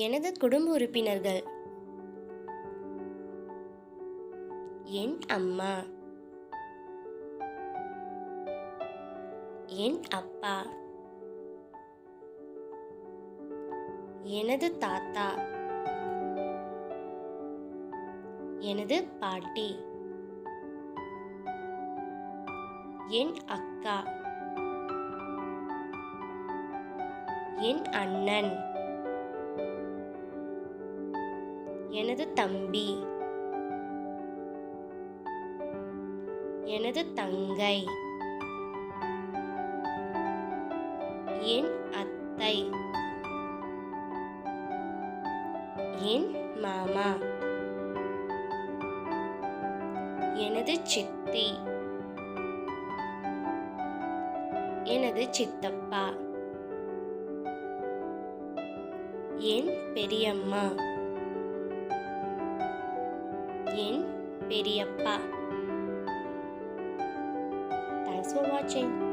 எனது குடும்ப உறுப்பினர்கள்: என் அம்மா, என் அப்பா, எனது தாத்தா, எனது பாட்டி, என் அக்கா, என் அண்ணன், எனது தம்பி, எனது தங்கை, என் அத்தை, என் மாமா, எனது சித்தி, எனது சித்தப்பா, என் பெரியம்மா, என் பெரியப்பா. Thanks for watching.